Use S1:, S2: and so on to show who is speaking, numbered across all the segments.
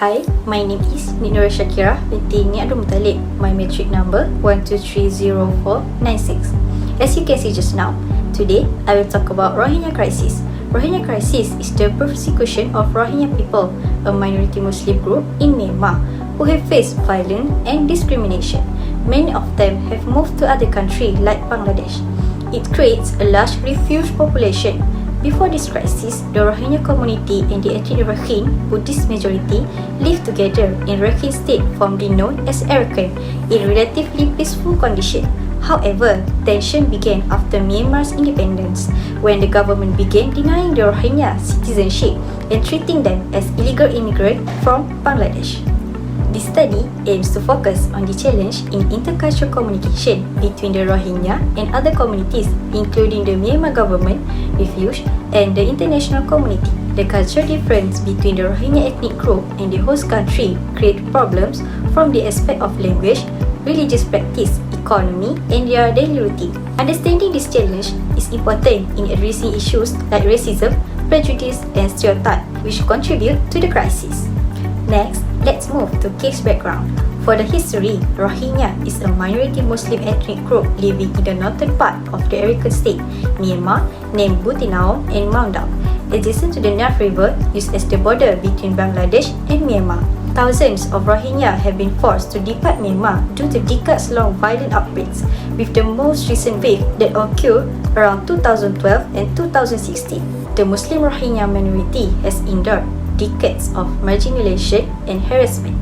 S1: Hi, my name is NURUL Shakirah binti ABDUL Mutalib. My matric number 1230496. As you can see just now, today I will talk about Rohingya Crisis. Rohingya Crisis is the persecution of Rohingya people, a minority Muslim group in Myanmar, who have faced violence and discrimination. Many of them have moved to other countries like Bangladesh. It creates a large refugee population. Before this crisis, the Rohingya community and the ethnic Rakhine Buddhist majority lived together in Rakhine state formerly known as Arakan in relatively peaceful condition. However, tension began after Myanmar's independence when the government began denying the Rohingya citizenship and treating them as illegal immigrants from Bangladesh. This study aims to focus on the challenge in intercultural communication between the Rohingya and other communities, including the Myanmar government, refugees, and the international community. The cultural difference between the Rohingya ethnic group and the host country create problems from the aspect of language, religious practice, economy, and their daily routine. Understanding this challenge is important in addressing issues like racism, prejudice, and stereotype, which contribute to the crisis. Next, let's move to case background. For the history, Rohingya is a minority Muslim ethnic group living in the northern part of the Arakan state, Myanmar, named Butinaon and Maundao, adjacent to the North River, used as the border between Bangladesh and Myanmar. Thousands of Rohingya have been forced to depart Myanmar due to decades-long violent outbreaks, with the most recent wave that occurred around 2012 and 2016. The Muslim Rohingya minority has endured decades of marginalization and harassment.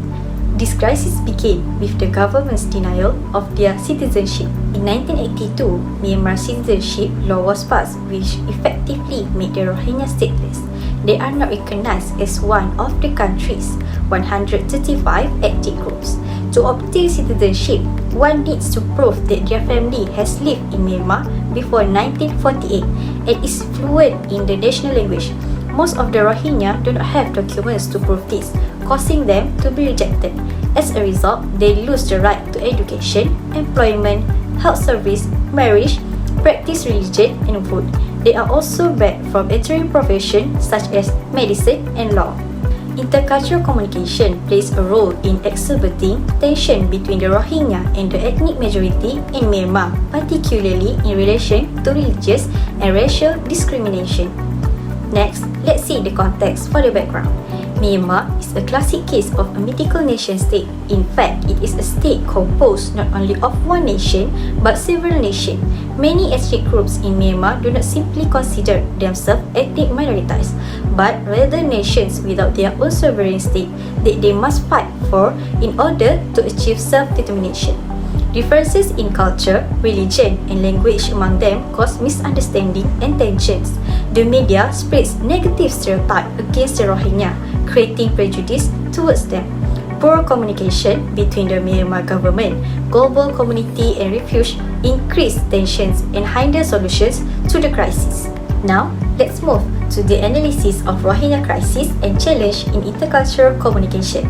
S1: This crisis began with the government's denial of their citizenship. In 1982, Myanmar's citizenship law was passed, which effectively made the Rohingya stateless. They are not recognized as one of the country's 135 ethnic groups. To obtain citizenship, one needs to prove that their family has lived in Myanmar before 1948 and is fluent in the national language. Most of the Rohingya do not have documents to prove this, causing them to be rejected. As a result, they lose the right to education, employment, health service, marriage, practice religion, and vote. They are also barred from entering professions such as medicine and law. Intercultural communication plays a role in exacerbating tension between the Rohingya and the ethnic majority in Myanmar, particularly in relation to religious and racial discrimination. Next, let's see the context for the background. Myanmar is a classic case of a mythical nation-state. In fact, it is a state composed not only of one nation, but several nations. Many ethnic groups in Myanmar do not simply consider themselves ethnic minorities, but rather nations without their own sovereign state that they must fight for in order to achieve self-determination. Differences in culture, religion, and language among them cause misunderstanding and tensions. The media spreads negative stereotypes against the Rohingya, creating prejudice towards them. Poor communication between the Myanmar government, global community, and refugees increase tensions and hinder solutions to the crisis. Now, let's move to the analysis of Rohingya crisis and challenge in intercultural communication.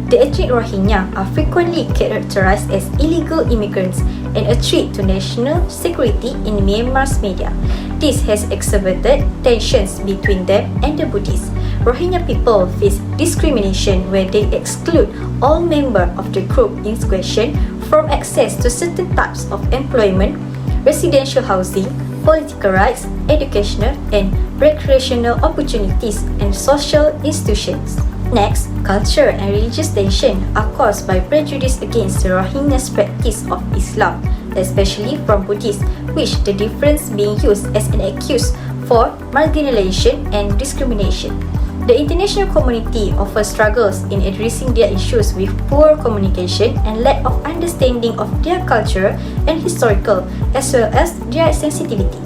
S1: The ethnic Rohingya are frequently characterized as illegal immigrants and a threat to national security in Myanmar's media. This has exacerbated tensions between them and the Buddhists. Rohingya people face discrimination where they exclude all members of the group in question from access to certain types of employment, residential housing, political rights, educational and recreational opportunities, and social institutions. Next, culture and religious tension are caused by prejudice against the Rohingya's practice of Islam, especially from Buddhists, which the difference being used as an excuse for marginalization and discrimination. The international community often struggles in addressing their issues with poor communication and lack of understanding of their culture and historical, as well as their sensitivity.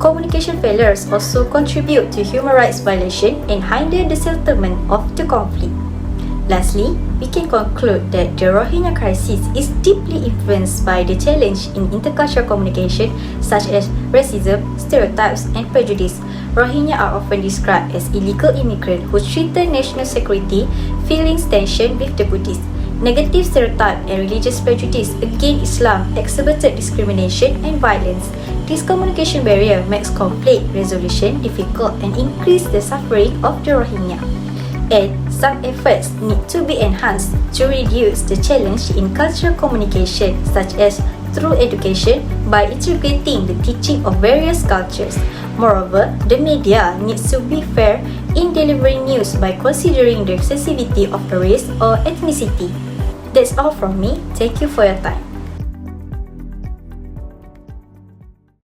S1: Communication failures also contribute to human rights violations and hinder the settlement of the conflict. Lastly, we can conclude that the Rohingya crisis is deeply influenced by the challenge in intercultural communication such as racism, stereotypes, and prejudice. Rohingya are often described as illegal immigrants who threaten national security, feeling tension with the Buddhists. Negative stereotype and religious prejudice against Islam exacerbated discrimination and violence. This communication barrier makes conflict resolution difficult and increases the suffering of the Rohingya. and some efforts need to be enhanced to reduce the challenge in cultural communication, such as through education by integrating the teaching of various cultures. Moreover, the media needs to be fair in delivering news by considering the sensitivity of a race or ethnicity. That's all from me. Thank you for your time.